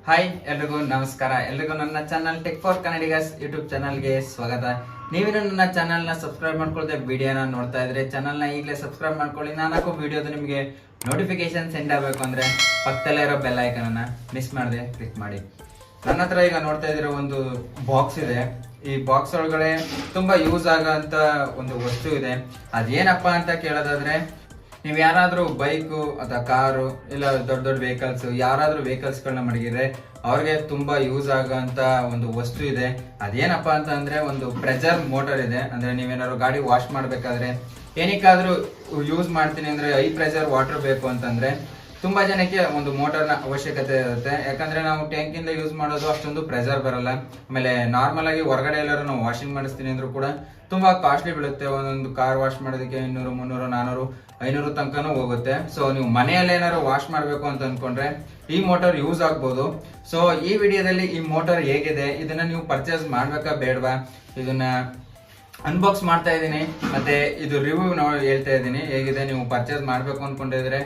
Hi ಎಲ್ರಿಗೂ ನಮಸ್ಕಾರ. ಎಲ್ರಿಗೂ ನನ್ನ channel tech for Kannadigas YouTube ಚಾನಲ್ಗೆ ಸ್ವಾಗತ. ನೀವೇನು ನನ್ನ ಚಾನಲ್ನ ಸಬ್ಸ್ಕ್ರೈಬ್ ಮಾಡ್ಕೊಳ್ದೆ ವಿಡಿಯೋನ ನೋಡ್ತಾ ಇದ್ರೆ ಚಾನಲ್ನ ಈಗಲೇ ಸಬ್ಸ್ಕ್ರೈಬ್ ಮಾಡ್ಕೊಳ್ಳಿ. ನಾನು ಹಾಕೋ ವಿಡಿಯೋದು ನಿಮಗೆ ನೋಟಿಫಿಕೇಶನ್ ಸೆಂಡ್ ಆಗಬೇಕು ಅಂದ್ರೆ ಪಕ್ಕದಲ್ಲೇ ಇರೋ ಬೆಲ್ ಐಕನನ್ನ ಮಿಸ್ ಮಾಡದೆ ಕ್ಲಿಕ್ ಮಾಡಿ. ನನ್ನ ಹತ್ರ ಈಗ ನೋಡ್ತಾ ಇದ್ದೀರೋ ಒಂದು ಬಾಕ್ಸ್ ಇದೆ. ಈ ಬಾಕ್ಸ್ ಒಳಗಡೆ ತುಂಬಾ ಯೂಸ್ ಆಗೋಂತ ಒಂದು ವಸ್ತು ಇದೆ. ಅದೇನಪ್ಪ ಅಂತ ಕೇಳೋದಾದ್ರೆ, ನೀವು ಯಾರಾದ್ರೂ ಬೈಕು ಅಥವಾ ಕಾರು ಇಲ್ಲ ದೊಡ್ಡ ದೊಡ್ಡ ವೆಹಿಕಲ್ಸ್ ಯಾರಾದ್ರೂ ವೆಹಿಕಲ್ಸ್ಗಳನ್ನ ಮಡಗಿದ್ರೆ ಅವ್ರಿಗೆ ತುಂಬಾ ಯೂಸ್ ಆಗೋಂತ ಒಂದು ವಸ್ತು ಇದೆ. ಅದೇನಪ್ಪ ಅಂತ ಅಂದ್ರೆ ಒಂದು ಪ್ರೆಷರ್ ಮೋಟರ್ ಇದೆ. ಅಂದ್ರೆ ನೀವೇನಾದ್ರು ಗಾಡಿ ವಾಶ್ ಮಾಡ್ಬೇಕಾದ್ರೆ ಏನಕ್ಕಾದ್ರೂ ಯೂಸ್ ಮಾಡ್ತೀನಿ ಅಂದ್ರೆ ಹೈ ಪ್ರೆಷರ್ ವಾಟರ್ ಬೇಕು ಅಂತಂದ್ರೆ ತುಂಬಾ ಜನಕ್ಕೆ ಒಂದು ಮೋಟರ್ನ ಅವಶ್ಯಕತೆ ಇರುತ್ತೆ. ಯಾಕಂದ್ರೆ ನಾವು ಟ್ಯಾಂಕ್ ಇಂದ ಯೂಸ್ ಮಾಡೋದು ಅಷ್ಟೊಂದು ಪ್ರೆಷರ್ ಬರಲ್ಲ. ಆಮೇಲೆ ನಾರ್ಮಲ್ ಆಗಿ ಹೊರಗಡೆ ಎಲ್ಲರೂ ನಾವು ವಾಷಿಂಗ್ ಮಾಡಿಸ್ತೀನಿ ಅಂದ್ರೂ ಕೂಡ ತುಂಬಾ ಕಾಸ್ಟ್ಲಿ ಬೀಳುತ್ತೆ. ಒಂದೊಂದು ಕಾರ್ ವಾಶ್ ಮಾಡೋದಕ್ಕೆ 200, 300, 400, 500 ತನಕನೂ ಹೋಗುತ್ತೆ. ಸೊ ನೀವು ಮನೆಯಲ್ಲಿ ಏನಾದ್ರು ವಾಶ್ ಮಾಡ್ಬೇಕು ಅಂತ ಅನ್ಕೊಂಡ್ರೆ ಈ ಮೋಟರ್ ಯೂಸ್ ಆಗ್ಬೋದು. ಸೊ ಈ ವಿಡಿಯೋದಲ್ಲಿ ಈ ಮೋಟರ್ ಹೇಗಿದೆ, ಇದನ್ನ ನೀವು ಪರ್ಚೇಸ್ ಮಾಡ್ಬೇಕಾ ಬೇಡವಾ, ಇದನ್ನ ಅನ್ಬಾಕ್ಸ್ ಮಾಡ್ತಾ ಇದ್ದೀನಿ. ಮತ್ತೆ ಇದು ರಿವ್ಯೂ ಹೇಳ್ತಾ ಇದ್ದೀನಿ ಹೇಗಿದೆ. ನೀವು ಪರ್ಚೇಸ್ ಮಾಡ್ಬೇಕು ಅನ್ಕೊಂಡಿದ್ರೆ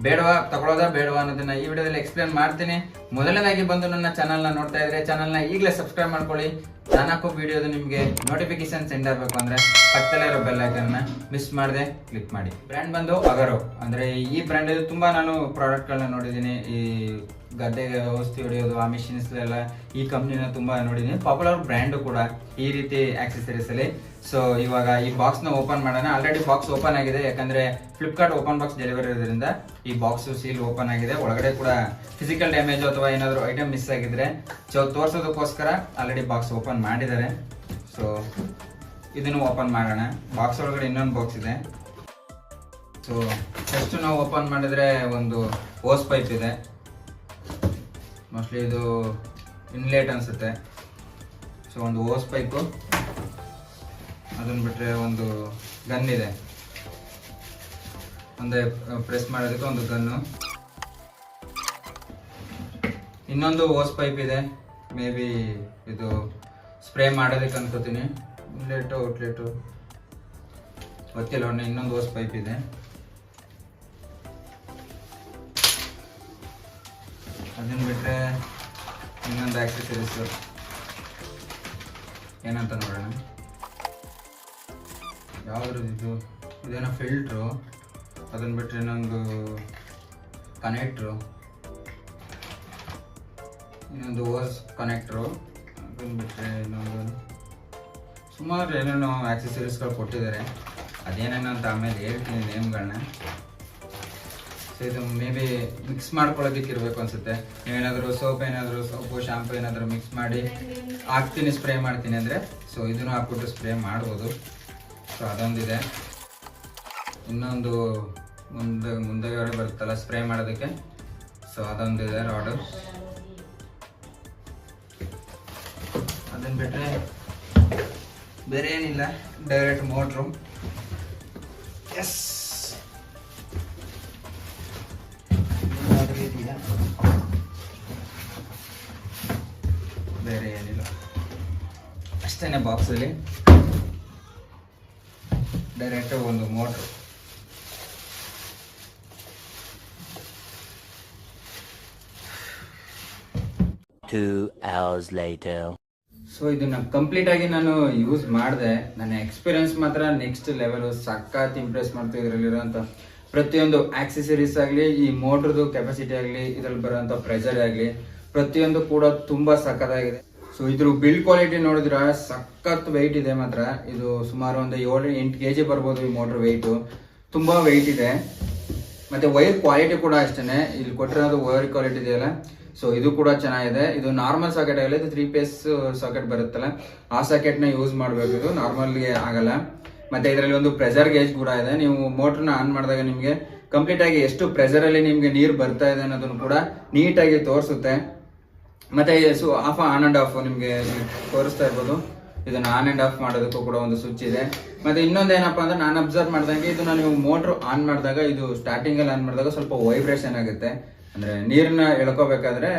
ಬೇಡವಾ, ತಗೊಳ್ಳೋದಾ ಬೇಡವಾ ಅನ್ನೋದನ್ನ ಈ ವಿಡಿಯೋದಲ್ಲಿ ಎಕ್ಸ್ಪ್ಲೇನ್ ಮಾಡ್ತೀನಿ. ಮೊದಲನೇದಾಗಿ ಬಂದು ನನ್ನ ಚಾನಲ್ನ ನೋಡ್ತಾ ಇದ್ರೆ ಚಾನಲ್ನ ಈಗಲೇ ಸಬ್ಸ್ಕ್ರೈಬ್ ಮಾಡ್ಕೊಳ್ಳಿ. ನಾನು ಹಾಕೋ ವಿಡಿಯೋದು ನಿಮಗೆ ನೋಟಿಫಿಕೇಶನ್ ಸೆಂಡ್ ಆಗಬೇಕು ಅಂದ್ರೆ ಪಕ್ಕದಲ್ಲೇ ಇರೋ ಬೆಲ್ ಐಕನ್ನ ಮಿಸ್ ಮಾಡದೆ ಕ್ಲಿಕ್ ಮಾಡಿ. ಬ್ರ್ಯಾಂಡ್ ಬಂದು ಅಗರೋ. ಅಂದ್ರೆ ಈ ಬ್ರ್ಯಾಂಡ್ ತುಂಬಾ ನಾನು ಪ್ರಾಡಕ್ಟ್ಗಳನ್ನ ನೋಡಿದ್ದೀನಿ. ಈ ಗದ್ದೆಗೆ ಔಷಧಿ ಹೊಡೆಯೋದು ಆ ಮಿಷಿನ್ಸ್ ಎಲ್ಲ ಈ ಕಂಪ್ನಿನ ತುಂಬಾ ನೋಡಿದ್ದೀನಿ. ಪಾಪ್ಯುಲರ್ ಬ್ರ್ಯಾಂಡ್ ಕೂಡ ಈ ರೀತಿ ಆಕ್ಸೆಸರೀಸ್ ಅಲ್ಲಿ. ಸೊ ಇವಾಗ ಈ ಬಾಕ್ಸ್ ನ ಓಪನ್ ಮಾಡೋಣ. ಆಲ್ರೆಡಿ ಬಾಕ್ಸ್ ಓಪನ್ ಆಗಿದೆ, ಯಾಕಂದ್ರೆ ಫ್ಲಿಪ್ಕಾರ್ಟ್ ಓಪನ್ ಬಾಕ್ಸ್ ಡೆಲಿವರಿ ಇರೋದ್ರಿಂದ ಈ ಬಾಕ್ಸ್ ಸೀಲ್ ಓಪನ್ ಆಗಿದೆ. ಒಳಗಡೆ ಕೂಡ ಫಿಸಿಕಲ್ ಡ್ಯಾಮೇಜ್ ಅಥವಾ ಏನಾದ್ರು ಐಟಮ್ ಮಿಸ್ ಆಗಿದ್ರೆ ತೋರ್ಸೋದಕ್ಕೋಸ್ಕರ ಆಲ್ರೆಡಿ ಬಾಕ್ಸ್ ಓಪನ್ ಮಾಡಿದ್ದಾರೆ. ಸೊ ಇದನ್ನು ಓಪನ್ ಮಾಡೋಣ. ಬಾಕ್ಸ್ ಒಳಗಡೆ ಇನ್ನೊಂದು ಬಾಕ್ಸ್ ಇದೆ. ಸೊ ಫಸ್ಟ್ ನಾವು ಓಪನ್ ಮಾಡಿದ್ರೆ ಒಂದು ಹೋಸ್ ಪೈಪ್ ಇದೆ. ಮೋಸ್ಟ್ಲಿ ಇದು ಇನ್ಲೇಟ್ ಅನ್ಸುತ್ತೆ. ಸೊ ಒಂದು ಹೋಸ್ ಪೈಪು, ಅದನ್ನ ಬಿಟ್ರೆ ಒಂದು ಗನ್ ಇದೆ, ಒಂದೇ ಪ್ರೆಸ್ ಮಾಡೋದಕ್ಕೆ ಒಂದು ಗನ್ನು. ಇನ್ನೊಂದು ಹೋಸ್ ಪೈಪ್ ಇದೆ. ಮೇ ಬಿ ಇದು ಸ್ಪ್ರೇ ಮಾಡೋದಕ್ಕೆ ಅನ್ಕೋತೀನಿ. ಇನ್ಲೇಟು ಔಟ್ಲೆಟು ಗೊತ್ತಿಲ್ಲ. ಇನ್ನೊಂದು ಹೋಸ್ ಪೈಪ್ ಇದೆ. ಅದನ್ನ ಬಿಟ್ರೆ ಇನ್ನೊಂದು ಆಕ್ಸೆಸರೀಸ್ ಏನಂತ ನೋಡೋಣ. ಯಾವ್ದು ಇದೇನೋ ಫಿಲ್ಟ್ರು. ಅದನ್ನ ಬಿಟ್ರೆ ಇನ್ನೊಂದು ಕನೆಕ್ಟ್ರು, ಇನ್ನೊಂದು ಹೋಸ್ ಕನೆಕ್ಟ್ರು. ಅದನ್ನ ಬಿಟ್ರೆ ಇನ್ನೊಂದು ಸುಮಾರು ಏನೇನೋ ಆಕ್ಸೆಸರೀಸ್ಗಳು ಕೊಟ್ಟಿದ್ದಾರೆ. ಅದೇನೇನೋ ಅಂತ ಆಮೇಲೆ ಹೇಳ್ತೀನಿ ನೇಮ್ಗಳನ್ನ. ಸೊ ಇದು ಮೇ ಬಿ ಮಿಕ್ಸ್ ಮಾಡ್ಕೊಳ್ಳೋದಕ್ಕೆ ಇರಬೇಕು ಅನ್ಸುತ್ತೆ. ನೀವೇನಾದರೂ ಸೋಪು ಶಾಂಪು ಏನಾದರೂ ಮಿಕ್ಸ್ ಮಾಡಿ ಹಾಕ್ತೀನಿ, ಸ್ಪ್ರೇ ಮಾಡ್ತೀನಿ ಅಂದರೆ ಸೊ ಇದನ್ನು ಹಾಕ್ಬಿಟ್ಟು ಸ್ಪ್ರೇ ಮಾಡ್ಬೋದು. ಸೊ ಅದೊಂದಿದೆ. ಇನ್ನೊಂದು ಮುಂದೆ ಬರುತ್ತಲ್ಲ ಸ್ಪ್ರೇ ಮಾಡೋದಕ್ಕೆ, ಸೊ ಅದೊಂದಿದೆ ರಾಡು. ಅದನ್ನ ಬಿಟ್ಟರೆ ಬೇರೆ ಏನಿಲ್ಲ, ಡೈರೆಕ್ಟ್ ಮೋಟ್ರು. ಎಸ್, ಬೇರೆ ಏನಿಲ್ಲ, ಅಷ್ಟೇನೆ. ಬಾಕ್ಸಲ್ಲಿ ಡೈರೆಕ್ಟ್ ಒಂದು ಮೋಟ್ರು. ಸೊ ಇದನ್ನ ಕಂಪ್ಲೀಟ್ ಆಗಿ ನಾನು ಯೂಸ್ ಮಾಡಿದೆ. ನನ್ನ ಎಕ್ಸ್ಪೀರಿಯನ್ಸ್ ಮಾತ್ರ ನೆಕ್ಸ್ಟ್ ಲೆವೆಲ್. ಸಖತ್ ಇಂಪ್ರೆಸ್ ಮಾಡ್ತಾ ಇದ್ರಲ್ಲಿರೋಂಥ ಪ್ರತಿಯೊಂದು ಆಕ್ಸೆಸರೀಸ್ ಆಗಲಿ, ಈ ಮೋಟ್ರದು ಕೆಪಾಸಿಟಿ ಆಗಲಿ, ಇದ್ರಲ್ಲಿ ಬರೋಂಥ ಪ್ರೆಷರ್ ಆಗಲಿ, ಪ್ರತಿಯೊಂದು ಕೂಡ ತುಂಬಾ ಸಖತ್ತಾಗಿದೆ. ಸೊ ಇದ್ರ ಬಿಲ್ಡ್ ಕ್ವಾಲಿಟಿ ನೋಡಿದ್ರೆ ಸಖತ್ ವೆಯ್ಟ್ ಇದೆ ಮಾತ್ರ. ಇದು ಸುಮಾರು ಒಂದು 7-8 kg ಬರ್ಬೋದು ಈ ಮೋಟರ್ ವೆಯ್ಟು. ತುಂಬಾ ವೆಯ್ಟ್ ಇದೆ. ಮತ್ತೆ ವೈರ್ ಕ್ವಾಲಿಟಿ ಕೂಡ ಅಷ್ಟೇನೆ. ಇಲ್ಲಿ ಕೊಟ್ಟಿರೋದು ವೈರ್ ಕ್ವಾಲಿಟಿ ಇದೆಯಲ್ಲ, ಸೊ ಇದು ಕೂಡ ಚೆನ್ನಾಗಿದೆ. ಇದು ನಾರ್ಮಲ್ ಸಾಕೆಟ್ ಆಗಲ್ಲ, ಇದು 3 phase ಸಾಕೆಟ್ ಬರುತ್ತಲ್ಲ ಆ ಸಾಕೆಟ್ ನ ಯೂಸ್ ಮಾಡಬೇಕು. ಇದು ನಾರ್ಮಲ್ಗೆ ಆಗಲ್ಲ. ಮತ್ತೆ ಇದರಲ್ಲಿ ಒಂದು ಪ್ರೆಷರ್ ಗೇಜ್ ಕೂಡ ಇದೆ. ನೀವು ಮೋಟರ್ನ ಆನ್ ಮಾಡಿದಾಗ ನಿಮಗೆ ಕಂಪ್ಲೀಟ್ ಆಗಿ ಎಷ್ಟು ಪ್ರೆಷರ್ ಅಲ್ಲಿ ನಿಮ್ಗೆ ನೀರು ಬರ್ತಾ ಇದೆ ಅನ್ನೋದನ್ನು ಕೂಡ ನೀಟಾಗಿ ತೋರಿಸುತ್ತೆ. ಮತ್ತೆ ಆನ್ ಅಂಡ್ ಆಫ್ ನಿಮ್ಗೆ ತೋರಿಸ್ತಾ ಇರ್ಬೋದು. ಇದನ್ನ ಆನ್ ಅಂಡ್ ಆಫ್ ಮಾಡೋದಕ್ಕೂ ಕೂಡ ಒಂದು ಸ್ವಿಚ್ ಇದೆ. ಮತ್ತೆ ಇನ್ನೊಂದೇನಪ್ಪ ಅಂದ್ರೆ ನಾನು ಅಬ್ಸರ್ವ್ ಮಾಡಿದಂಗೆ ಇದನ್ನ ನೀವು ಮೋಟರ್ ಆನ್ ಮಾಡಿದಾಗ, ಇದು ಸ್ಟಾರ್ಟಿಂಗ್ ಅಲ್ಲಿ ಆನ್ ಮಾಡಿದಾಗ ಸ್ವಲ್ಪ ವೈಬ್ರೇಷನ್ ಆಗುತ್ತೆ. ಅಂದ್ರೆ ನೀರನ್ನ ಎಳ್ಕೋಬೇಕಾದ್ರೆ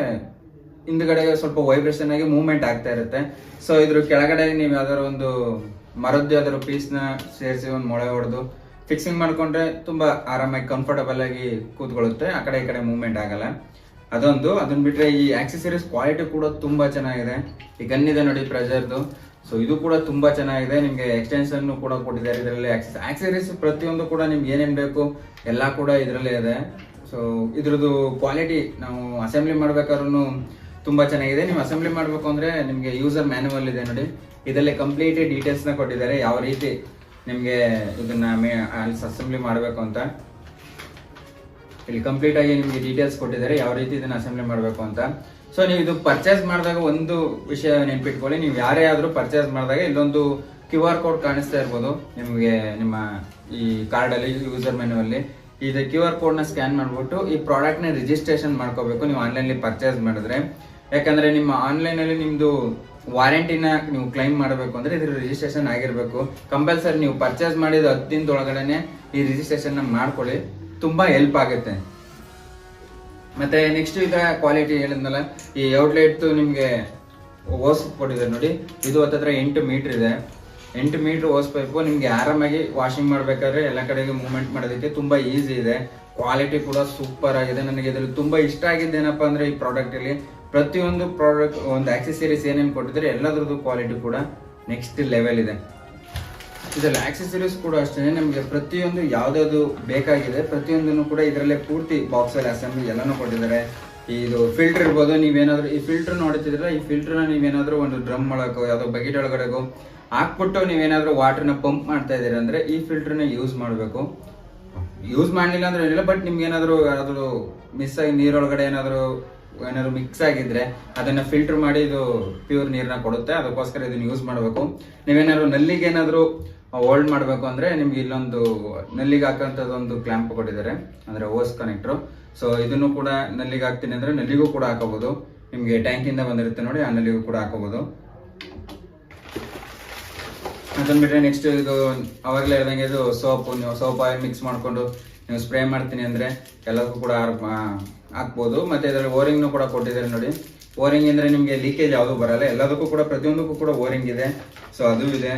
ಹಿಂದ್ಗಡೆ ಸ್ವಲ್ಪ ವೈಬ್ರೇಷನ್ ಆಗಿ ಮೂವ್ಮೆಂಟ್ ಆಗ್ತಾ ಇರುತ್ತೆ. ಸೊ ಇದ್ರ ಕೆಳಗಡೆ ನೀವು ಯಾವ್ದಾದ್ರು ಒಂದು ಮರದ್ದು ಯಾವ್ದಾದ್ರು ಪೀಸ್ ನ ಸೇರಿಸಿ ಒಂದು ಮೊಳೆ ಹೊಡೆದು ಫಿಕ್ಸಿಂಗ್ ಮಾಡ್ಕೊಂಡ್ರೆ ತುಂಬಾ ಆರಾಮಾಗಿ ಕಂಫರ್ಟಬಲ್ ಆಗಿ ಕೂತ್ಕೊಳ್ಳುತ್ತೆ. ಆ ಕಡೆ ಈ ಕಡೆ ಮೂವ್ಮೆಂಟ್ ಆಗಲ್ಲ. ಅದನ್ನ ಬಿಟ್ರೆ ಈ ಆಕ್ಸೆಸರೀಸ್ ಕ್ವಾಲಿಟಿ ಕೂಡ ತುಂಬಾ ಚೆನ್ನಾಗಿದೆ. ಈ ಗನ್ ಇದೆ ನೋಡಿ ಪ್ರೆಜರ್ದು, ಸೊ ಇದು ಕೂಡ ತುಂಬಾ ಚೆನ್ನಾಗಿದೆ. ನಿಮ್ಗೆ ಎಕ್ಸ್ಟೆನ್ಷನ್ ಕೂಡ ಕೊಟ್ಟಿದ್ದಾರೆ ಇದರಲ್ಲಿ. ಆಕ್ಸೆಸರೀಸ್ ಪ್ರತಿಯೊಂದು ಕೂಡ ನಿಮ್ಗೆ ಏನೇನ್ ಬೇಕು ಎಲ್ಲ ಕೂಡ ಇದರಲ್ಲೇ ಇದೆ. ಸೊ ಇದ್ರದ್ದು ಕ್ವಾಲಿಟಿ ನಾವು ಅಸೆಂಬ್ಲಿ ಮಾಡ್ಬೇಕಾದ್ರೂ ತುಂಬಾ ಚೆನ್ನಾಗಿದೆ. ನೀವು ಅಸೆಂಬ್ಲಿ ಮಾಡ್ಬೇಕು ಅಂದ್ರೆ ನಿಮ್ಗೆ ಯೂಸರ್ ಮ್ಯಾನ್ಯುವಲ್ ಇದೆ ನೋಡಿ, ಇದರಲ್ಲಿ ಕಂಪ್ಲೀಟ್ ಡೀಟೇಲ್ಸ್ ನ ಕೊಟ್ಟಿದ್ದಾರೆ, ಯಾವ ರೀತಿ ನಿಮ್ಗೆ ಇದನ್ನ ಅಸೆಂಬ್ಲಿ ಮಾಡಬೇಕು ಅಂತ. ಇಲ್ಲಿ ಕಂಪ್ಲೀಟ್ ಆಗಿ ನಿಮ್ಗೆ ಡೀಟೇಲ್ಸ್ ಕೊಟ್ಟಿದ್ದಾರೆ, ಯಾವ ರೀತಿ ಇದನ್ನ ಅಸೆಂಬ್ಲಿ ಮಾಡಬೇಕು ಅಂತ. ಸೊ ನೀವು ಇದು ಪರ್ಚೇಸ್ ಮಾಡಿದಾಗ ಒಂದು ವಿಷಯ ನೆನ್ಪಿಟ್ಕೊಳ್ಳಿ, ನೀವು ಯಾರೇ ಆದ್ರೂ ಪರ್ಚೇಸ್ ಮಾಡಿದಾಗ ಇಲ್ಲೊಂದು QR ಕೋಡ್ ಕಾಣಿಸ್ತಾ ಇರ್ಬೋದು ನಿಮ್ಗೆ ನಿಮ್ಮ ಈ ಕಾರ್ಡ್ ಅಲ್ಲಿ, ಯೂಸರ್ ಮೆನು ಅಲ್ಲಿ. ಇದು QR ಕೋಡ್ ನ ಸ್ಕ್ಯಾನ್ ಮಾಡ್ಬಿಟ್ಟು ಈ ಪ್ರಾಡಕ್ಟ್ ನ ರಿಜಿಸ್ಟ್ರೇಷನ್ ಮಾಡ್ಕೋಬೇಕು ನೀವು ಆನ್ಲೈನ್ ಪರ್ಚೇಸ್ ಮಾಡಿದ್ರೆ. ಯಾಕಂದ್ರೆ ನಿಮ್ಮ ಆನ್ಲೈನ್ ಅಲ್ಲಿ ನಿಮ್ದು ವಾರಂಟಿನ ನೀವು ಕ್ಲೈಮ್ ಮಾಡಬೇಕು ಅಂದ್ರೆ ಇದ್ರ ರಿಜಿಸ್ಟ್ರೇಷನ್ ಆಗಿರ್ಬೇಕು. ಕಂಪಲ್ಸರಿ ನೀವು ಪರ್ಚೇಸ್ ಮಾಡಿದ 10 ದಿನದೊಳಗಡೆನೆ ಈ ರಿಜಿಸ್ಟ್ರೇಷನ್ ಮಾಡ್ಕೊಳ್ಳಿ, ತುಂಬಾ ಹೆಲ್ಪ್ ಆಗುತ್ತೆ. ಮತ್ತೆ ನೆಕ್ಸ್ಟ್ ಈಗ ಕ್ವಾಲಿಟಿ ಹೇಳಿದ್ನಲ್ಲ, ಈ ಔಟ್ಲೆಟ್ ನಿಮ್ಗೆ ಓಸ್ ಕೊಟ್ಟಿದ್ದಾರೆ ನೋಡಿ, ಇದು ಹತ್ತತ್ರ 8 ಮೀಟರ್ ಇದೆ. 8 ಮೀಟರ್ ಓಸ್ ಪೈಪು ನಿಮ್ಗೆ ಆರಾಮಾಗಿ ವಾಷಿಂಗ್ ಮಾಡ್ಬೇಕಾದ್ರೆ ಎಲ್ಲ ಕಡೆಗೆ ಮೂವ್ಮೆಂಟ್ ಮಾಡೋದಕ್ಕೆ ತುಂಬಾ ಈಸಿ ಇದೆ. ಕ್ವಾಲಿಟಿ ಕೂಡ ಸೂಪರ್ ಆಗಿದೆ. ನನಗೆ ಇದ್ರಲ್ಲಿ ತುಂಬಾ ಇಷ್ಟ ಆಗಿದ್ದೇನಪ್ಪ ಅಂದ್ರೆ ಈ ಪ್ರಾಡಕ್ಟ್ ಅಲ್ಲಿ ಪ್ರತಿಯೊಂದು ಪ್ರಾಡಕ್ಟ್ ಒಂದು ಆಕ್ಸೆಸರೀಸ್ ಏನೇನು ಕೊಟ್ಟಿದ್ದಾರೆ ಎಲ್ಲದ್ರದ್ದು ಕ್ವಾಲಿಟಿ ಕೂಡ ನೆಕ್ಸ್ಟ್ ಲೆವೆಲ್ ಇದೆ. ಇದರಲ್ಲಿ ಆಕ್ಸೆಸರೀಸ್ ಕೂಡ ಅಷ್ಟೇ ನಮಗೆ ಪ್ರತಿಯೊಂದು ಯಾವ್ದಾದ್ರು ಬೇಕಾಗಿದೆ ಪ್ರತಿಯೊಂದನ್ನು ಕೂಡ ಇದರಲ್ಲೇ ಪೂರ್ತಿ ಬಾಕ್ಸ್ ಅಲ್ಲಿ ಅಸೆಂಬ್ಲಿ ಎಲ್ಲಾನು ಕೊಟ್ಟಿದ್ದಾರೆ. ಇದು ಫಿಲ್ಟರ್ ಇರ್ಬೋದು, ನೀವೇನಾದ್ರು ಈ ಫಿಲ್ಟರ್ ನೋಡ್ತಿದ್ರೆ ಈ ಫಿಲ್ಟರ್ ನೀವೇನಾದ್ರೂ ಒಂದು ಡ್ರಮ್ ಒಳಗೋ ಯಾವ್ದೋ ಬಕೆಟ್ ಒಳಗಡೆಗೋ ಹಾಕ್ಬಿಟ್ಟು ನೀವೇನಾದ್ರೂ ವಾಟರ್ನ ಪಂಪ್ ಮಾಡ್ತಾ ಇದೀರ ಅಂದ್ರೆ ಈ ಫಿಲ್ಟರ್ನ ಯೂಸ್ ಮಾಡಬೇಕು. ಯೂಸ್ ಮಾಡಲಿಲ್ಲ ಅಂದ್ರೆ ಏನಿಲ್ಲ, ಬಟ್ ನಿಮ್ಗೆ ಯಾರಾದ್ರೂ ಮಿಸ್ ಆಗಿ ನೀರೊಳಗಡೆ ಏನಾದ್ರು ಮಿಕ್ಸ್ ಆಗಿದ್ರೆ ಅದನ್ನ ಫಿಲ್ಟರ್ ಮಾಡಿ ಇದು ಪ್ಯೂರ್ ನೀರ್ನ ಕೊಡುತ್ತೆ. ಅದಕ್ಕೋಸ್ಕರ ಇದನ್ನ ಯೂಸ್ ಮಾಡಬೇಕು. ನೀವೇನಾದ್ರು ನಲ್ಲಿಗೆ ಏನಾದ್ರು ಹೋಲ್ಡ್ ಮಾಡಬೇಕು ಅಂದ್ರೆ ನಿಮ್ಗೆ ಇಲ್ಲೊಂದು ನಲ್ಲಿಗೆ ಹಾಕಂತದೊಂದು ಕ್ಲಾಂಪ್ ಕೊಟ್ಟಿದ್ದಾರೆ, ಅಂದ್ರೆ ಓಸ್ ಕನೆಕ್ಟರ್. ಸೊ ಇದನ್ನು ಕೂಡ ನಲ್ಲಿಗೆ ಹಾಕ್ತೀನಿ ಅಂದ್ರೆ ನಲ್ಲಿಗೂ ಕೂಡ ಹಾಕೋಬಹುದು. ನಿಮ್ಗೆ ಟ್ಯಾಂಕ್ ಇಂದ ಬಂದಿರುತ್ತೆ ನೋಡಿ, ಆ ನಲ್ಲಿಗೂ ಕೂಡ ಹಾಕೋಬಹುದು. ಅದನ್ನ ಬಿಟ್ಟರೆ ನೆಕ್ಸ್ಟ್ ಇದು ಅವಾಗಲೇ ಹೇಳ್ದಂಗೆ ಇದು ಸೋಪ್ ಆಯಿಲ್ ಮಿಕ್ಸ್ ಮಾಡ್ಕೊಂಡು ನೀವು ಸ್ಪ್ರೇ ಮಾಡ್ತೀನಿ ಅಂದ್ರೆ ಎಲ್ಲದಕ್ಕೂ ಕೂಡ ಹಾಕ್ಬೋದು. ಮತ್ತೆ ಇದರಲ್ಲಿ ಓರಿಂಗ್ ಕೂಡ ಕೊಟ್ಟಿದ್ದಾರೆ ನೋಡಿ. ಓರಿಂಗ್ ಅಂದ್ರೆ ನಿಮ್ಗೆ ಲೀಕೇಜ್ ಯಾವುದು ಬರಲ್ಲ, ಎಲ್ಲದಕ್ಕೂ ಕೂಡ ಪ್ರತಿಯೊಂದಕ್ಕೂ ಕೂಡ ಓರಿಂಗ್ ಇದೆ. ಸೊ ಅದು ಇದೆ,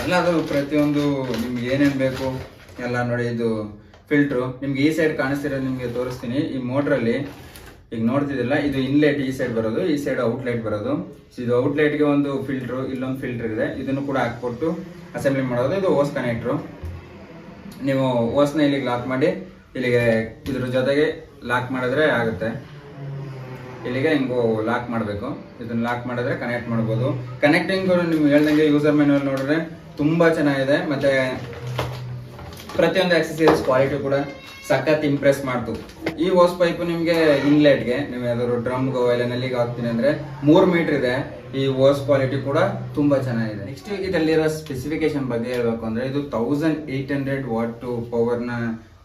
ಎಲ್ಲಾದ್ರೂ ಪ್ರತಿಯೊಂದು ನಿಮ್ಗೆ ಏನೇನ್ ಬೇಕು ಎಲ್ಲ ನೋಡಿ. ಇದು ಫಿಲ್ಟ್ರು ನಿಮ್ಗೆ ಈ ಸೈಡ್ ಕಾಣಿಸ್ತಿರೋದು ನಿಮ್ಗೆ ತೋರಿಸ್ತೀನಿ. ಈ ಮೋಟ್ರಲ್ಲಿ ಈಗ ನೋಡ್ತಿದಿಲ್ಲ, ಇದು ಇನ್ಲೆಟ್ ಈ ಸೈಡ್ ಬರೋದು, ಈ ಸೈಡ್ ಔಟ್ಲೆಟ್ ಬರೋದು. ಇದು ಔಟ್ಲೆಟ್ಗೆ ಒಂದು ಫಿಲ್ಟ್ರು, ಇಲ್ಲೊಂದು ಫಿಲ್ಟರ್ ಇದೆ, ಇದನ್ನು ಕೂಡ ಹಾಕ್ಬಿಟ್ಟು ಅಸೆಂಬ್ಲಿ ಮಾಡೋದು. ಇದು ಓಸ್ ಕನೆಕ್ಟ್ರು, ನೀವು ಓಸ್ನ ಇಲ್ಲಿಗೆ ಲಾಕ್ ಮಾಡಿ ಇಲ್ಲಿಗೆ ಇದ್ರ ಜೊತೆಗೆ ಲಾಕ್ ಮಾಡಿದ್ರೆ ಆಗುತ್ತೆ. ಇಲ್ಲಿಗೆ ಹಿಂಗು ಲಾಕ್ ಮಾಡಬೇಕು, ಇದನ್ನ ಲಾಕ್ ಮಾಡಿದ್ರೆ ಕನೆಕ್ಟ್ ಮಾಡ್ಬೋದು. ಕನೆಕ್ಟಿಂಗ್ ನಿಮ್ಗೆ ಹೇಳ್ದಂಗೆ ಯೂಸರ್ ಮೆನ್ಯುವಲ್ ನೋಡಿದ್ರೆ ತುಂಬಾ ಚೆನ್ನಾಗಿದೆ. ಮತ್ತೆ ಪ್ರತಿಯೊಂದು ಆಕ್ಸೆಸರೀಸ್ ಕ್ವಾಲಿಟಿ ಕೂಡ ಸಖತ್ ಇಂಪ್ರೆಸ್ ಮಾಡ್ತು. ಈ ಓಸ್ ಪೈಪ್ ನಿಮ್ಗೆ ಇನ್ಲೆಟ್ಗೆ ನೀವು ಯಾವ್ದಾದ್ರು ಡ್ರಮ್ಗೋ ಇಲ್ಲ ನಲ್ಲಿಗೆ ಹಾಕ್ತೀನಿ ಅಂದ್ರೆ 3 ಮೀಟರ್ ಇದೆ. ಈ ಓಸ್ ಕ್ವಾಲಿಟಿ ಕೂಡ ತುಂಬಾ ಚೆನ್ನಾಗಿದೆ. ನೆಕ್ಸ್ಟ್ ಇದರಲ್ಲಿರೋ ಸ್ಪೆಸಿಫಿಕೇಶನ್ ಬಗ್ಗೆ ಹೇಳ್ಬೇಕು ಅಂದ್ರೆ ಇದು 1800 ವಾಟ್ ಪವರ್ ನ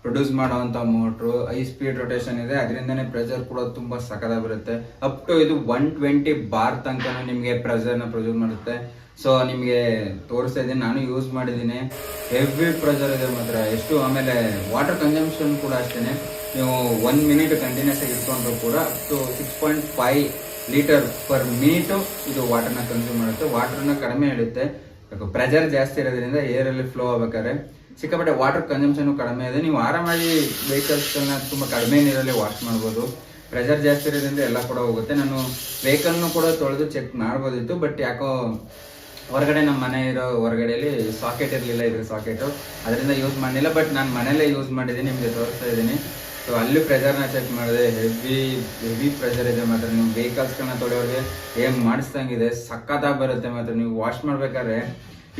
ಪ್ರೊಡ್ಯೂಸ್ ಮಾಡುವಂತ ಮೋಟ್ರು, ಹೈ ಸ್ಪೀಡ್ ರೊಟೇಷನ್ ಇದೆ, ಅದರಿಂದನೇ ಪ್ರೆಷರ್ ಕೂಡ ತುಂಬಾ ಸಖತ್ತಾಗಿ ಬರುತ್ತೆ. ಅಪ್ ಟು ಇದು 120 ಬಾರ್ ತನಕ ನಿಮ್ಗೆ ಪ್ರೆಷರ್ ನ ಪ್ರೊಡ್ಯೂಸ್ ಮಾಡುತ್ತೆ. ಸೊ ನಿಮ್ಗೆ ತೋರಿಸ್ತಾ ಇದ್ದೀನಿ, ನಾನು ಯೂಸ್ ಮಾಡಿದ್ದೀನಿ, ಹೆವಿ ಪ್ರೆಷರ್ ಇದೆ ಮಾತ್ರ ಎಷ್ಟು. ಆಮೇಲೆ ವಾಟರ್ ಕನ್ಸಂಪ್ಷನ್ ಕೂಡ ಅಷ್ಟೇನೆ, ನೀವು 1 ಮಿನಿಟ್ ಕಂಟಿನ್ಯೂಸ್ ಆಗಿ ಇಟ್ಕೊಂಡ್ರು ಕೂಡ up to 6.5 litre per minute ಇದು ವಾಟರ್ನ ಕನ್ಸ್ಯೂಮ್ ಮಾಡುತ್ತೆ. ವಾಟರ್ನ ಕಡಿಮೆ ಇಡುತ್ತೆ, ಪ್ರೆಷರ್ ಜಾಸ್ತಿ ಇರೋದ್ರಿಂದ ಏರ್ ಅಲ್ಲಿ ಫ್ಲೋ ಆಗ್ಬೇಕಾದ್ರೆ ಸಿಕ್ಕಾಪಟ್ಟೆ ವಾಟರ್ ಕನ್ಸಂಪ್ಷನ್ ಕಡಿಮೆ ಇದೆ. ನೀವು ಆರಾಮಾಗಿ ವೆಹಿಕಲ್ಸ್ಗಳನ್ನ ತುಂಬಾ ಕಡಿಮೆ ನೀರಲ್ಲಿ ವಾಶ್ ಮಾಡ್ಬೋದು. ಪ್ರೆಷರ್ ಜಾಸ್ತಿ ಇರೋದ್ರಿಂದ ಎಲ್ಲ ಕೂಡ ಹೋಗುತ್ತೆ. ನಾನು ವೆಹಿಕಲ್ನು ಕೂಡ ತೊಳೆದು ಚೆಕ್ ಮಾಡ್ಬೋದಿತ್ತು, ಬಟ್ ಯಾಕೋ ಹೊರಗಡೆ ನಮ್ಮ ಮನೆ ಇರೋ ಹೊರಗಡೆಯಲ್ಲಿ ಸಾಕೆಟ್ ಇರಲಿಲ್ಲ, ಇದ್ರ ಸಾಕೆಟು, ಅದರಿಂದ ಯೂಸ್ ಮಾಡಲಿಲ್ಲ. ಬಟ್ ನಾನು ಮನೆಯಲ್ಲೇ ಯೂಸ್ ಮಾಡಿದ್ದೀನಿ, ನಿಮಗೆ ತೋರಿಸ್ತಾ ಇದ್ದೀನಿ. ಸೊ ಅಲ್ಲಿ ಪ್ರೆಷರ್ನ ಚೆಕ್ ಮಾಡಿದೆ, ಹೆವಿ ಪ್ರೆಷರ್ ಇದೆ ಮಾತ್ರ. ನೀವು ವೆಹಿಕಲ್ಸ್ಗಳನ್ನ ತೊಳೆಯೋರಿಗೆ ಏನ್ ಮಾಡಿಸ್ದಂಗಿದೆ, ಸಖತ್ತಾಗಿ ಬರುತ್ತೆ ಮಾತ್ರ. ನೀವು ವಾಶ್ ಮಾಡ್ಬೇಕಾದ್ರೆ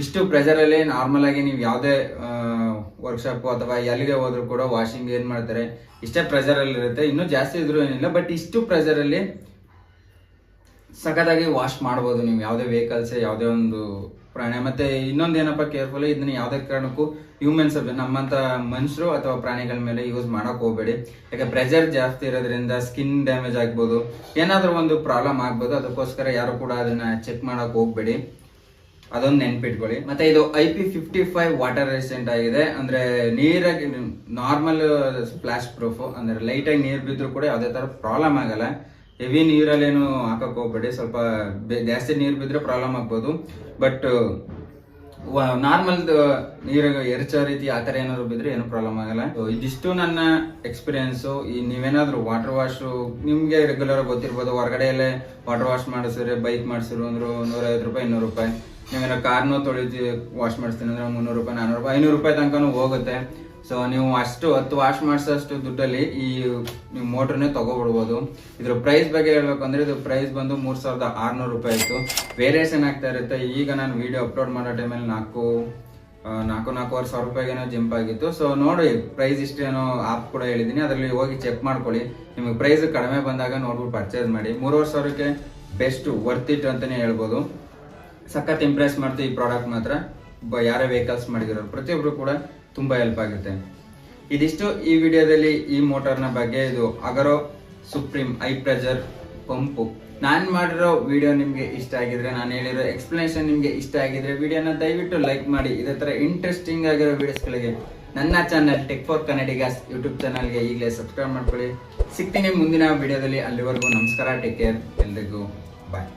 ಇಷ್ಟು ಪ್ರೆಷರಲ್ಲಿ ನಾರ್ಮಲ್ ಆಗಿ ನೀವು ಯಾವುದೇ ವರ್ಕ್ಶಾಪ್ ಅಥವಾ ಎಲ್ಲಿಗೆ ಹೋದ್ರು ಕೂಡ ವಾಷಿಂಗ್ ಏನ್ ಮಾಡ್ತಾರೆ ಇಷ್ಟೇ ಪ್ರೆಷರ್ ಅಲ್ಲಿ ಇರುತ್ತೆ, ಇನ್ನೂ ಜಾಸ್ತಿ ಇದ್ರೂ ಏನಿಲ್ಲ. ಬಟ್ ಇಷ್ಟು ಪ್ರೆಷರ್ ಅಲ್ಲಿ ಸಖತ್ತಾಗಿ ವಾಶ್ ಮಾಡ್ಬೋದು ನೀವು ಯಾವುದೇ ವೆಹಿಕಲ್ಸ್, ಯಾವುದೇ ಒಂದು ಪ್ರಾಣಿ. ಮತ್ತೆ ಇನ್ನೊಂದು ಏನಪ್ಪ ಕೇರ್ಫುಲ್, ಇದನ್ನ ಯಾವುದೇ ಕಾರಣಕ್ಕೂ ಹ್ಯೂಮನ್ಸ್ ನಮ್ಮಂತ ಮನುಷ್ಯರು ಅಥವಾ ಪ್ರಾಣಿಗಳ ಮೇಲೆ ಯೂಸ್ ಮಾಡಕ್ ಹೋಗ್ಬೇಡಿ. ಯಾಕೆ ಪ್ರೆಷರ್ ಜಾಸ್ತಿ ಇರೋದ್ರಿಂದ ಸ್ಕಿನ್ ಡ್ಯಾಮೇಜ್ ಆಗ್ಬೋದು, ಏನಾದ್ರೂ ಒಂದು ಪ್ರಾಬ್ಲಮ್ ಆಗ್ಬೋದು. ಅದಕ್ಕೋಸ್ಕರ ಯಾರು ಕೂಡ ಅದನ್ನ ಚೆಕ್ ಮಾಡಕ್ ಹೋಗ್ಬೇಡಿ, ಅದೊಂದು ನೆನ್ಪಿಟ್ಕೊಳ್ಳಿ. ಮತ್ತೆ ಇದು IP55 ವಾಟರ್ ರೆಸಿಸ್ಟೆಂಟ್ ಆಗಿದೆ, ಅಂದ್ರೆ ನೀರಾಗಿ ನಾರ್ಮಲ್ ಸ್ಪ್ಲಾಶ್ ಪ್ರೂಫ್, ಅಂದ್ರೆ ಲೈಟ್ ಆಗಿ ನೀರ್ ಬಿದ್ರು ಕೂಡ ಯಾವುದೇ ತರ ಪ್ರಾಬ್ಲಮ್ ಆಗಲ್ಲ. ಹೆವಿ ನೀರಲ್ಲೇನು ಹಾಕಕ್ ಹೋಗ್ಬೇಡಿ, ಸ್ವಲ್ಪ ಜಾಸ್ತಿ ನೀರ್ ಬಿದ್ರೆ ಪ್ರಾಬ್ಲಮ್ ಆಗ್ಬೋದು. ಬಟ್ ನಾರ್ಮಲ್ ನೀರಿಗೆ ಎರಚೋ ರೀತಿ ಆತರ ಏನಾದ್ರು ಬಿದ್ರೆ ಏನು ಪ್ರಾಬ್ಲಮ್ ಆಗಲ್ಲ. ಇದಿಷ್ಟು ನನ್ನ ಎಕ್ಸ್ಪೀರಿಯನ್ಸ್. ಈ ನೀವೇನಾದ್ರು ವಾಟರ್ ವಾಶ್ ನಿಮ್ಗೆ ರೆಗ್ಯುಲರ್ ಗೊತ್ತಿರ್ಬೋದು, ಹೊರಗಡೆ ಎಲ್ಲ ವಾಟರ್ ವಾಶ್ ಮಾಡಿಸಿದ್ರೆ ಬೈಕ್ ಮಾಡಿಸಿದ್ರು ಅಂದ್ರು 150 ರೂಪಾಯಿ 200 ರೂಪಾಯಿ. ನೀವೇನೋ ಕಾರ್ನೋ ತೊಳಿತಿ ವಾಶ್ ಮಾಡಿಸ್ತೀನಿ ಅಂದ್ರೆ 300 ರೂಪಾಯಿ 400 ರೂಪಾಯಿ 500 ರೂಪಾಯಿ ತನಕನೂ ಹೋಗುತ್ತೆ. ಸೊ ನೀವು ಅಷ್ಟು 10 ವಾಶ್ ಮಾಡಿಸೋಷ್ಟು ದುಡ್ಡಲ್ಲಿ ಈ ನೀವು ಮೋಟರ್ನೇ ತಗೋಬಿಡ್ಬೋದು. ಇದ್ರ ಪ್ರೈಸ್ ಬಗ್ಗೆ ಹೇಳ್ಬೇಕಂದ್ರೆ ಇದು ಪ್ರೈಸ್ ಬಂದು 3600 ರೂಪಾಯಿ ಇತ್ತು. ವೇರಿಯೇಷನ್ ಆಗ್ತಾ ಇರುತ್ತೆ. ಈಗ ನಾನು ವಿಡಿಯೋ ಅಪ್ಲೋಡ್ ಮಾಡೋ ಟೈಮಲ್ಲಿ 4,500 ರೂಪಾಯಿಗೇನೋ ಜಂಪ್ ಆಗಿತ್ತು. ಸೊ ನೋಡಿ, ಪ್ರೈಸ್ ಇಷ್ಟೇನೋ ಆಪ್ ಕೂಡ ಹೇಳಿದೀನಿ, ಅದರಲ್ಲಿ ಹೋಗಿ ಚೆಕ್ ಮಾಡ್ಕೊಳ್ಳಿ. ನಿಮಗೆ ಪ್ರೈಸ್ ಕಡಿಮೆ ಬಂದಾಗ ನೋಡ್ಬಿಟ್ಟು ಪರ್ಚೇಸ್ ಮಾಡಿ. 3,500ಕ್ಕೆ ಬೆಸ್ಟ್ ವರ್ತ್ ಇಟ್ ಅಂತಾನೆ ಹೇಳ್ಬೋದು. ಸಖತ್ ಇಂಪ್ರೆಸ್ ಮಾಡ್ತೀವಿ ಈ ಪ್ರಾಡಕ್ಟ್ ಮಾತ್ರ. ಯಾರೇ ವೆಹಿಕಲ್ಸ್ ಮಾಡಿದಿರೋ ಪ್ರತಿಯೊಬ್ರು ಕೂಡ ತುಂಬಾ ಹೆಲ್ಪ್ ಆಗುತ್ತೆ. ಇದಿಷ್ಟು ಈ ವಿಡಿಯೋದಲ್ಲಿ ಈ ಮೋಟಾರ್ನ ಬಗ್ಗೆ. ಇದು Agaro supreme high pressure pump. ನಾನು ಮಾಡಿರೋ ವಿಡಿಯೋ ನಿಮ್ಗೆ ಇಷ್ಟ ಆಗಿದ್ರೆ, ನಾನು ಹೇಳಿರೋ ಎಕ್ಸ್ಪ್ಲನೇಷನ್ ನಿಮ್ಗೆ ಇಷ್ಟ ಆಗಿದ್ರೆ ವಿಡಿಯೋನ ದಯವಿಟ್ಟು ಲೈಕ್ ಮಾಡಿ. ಇದೇ ತರ ಇಂಟ್ರೆಸ್ಟಿಂಗ್ ಆಗಿರೋ ವಿಡಿಯೋಸ್ಗಳಿಗೆ ನನ್ನ channel tech for Kannadigas YouTube ಚಾನಲ್ಗೆ ಈಗಲೇ ಸಬ್ಸ್ಕ್ರೈಬ್ ಮಾಡ್ಕೊಳ್ಳಿ. ಸಿಗ್ತೀನಿ ಮುಂದಿನ ವಿಡಿಯೋದಲ್ಲಿ. ಅಲ್ಲಿವರೆಗೂ ನಮಸ್ಕಾರ, ಟೇಕ್ ಕೇರ್, ಎಲ್ರಿಗೂ ಬಾಯ್.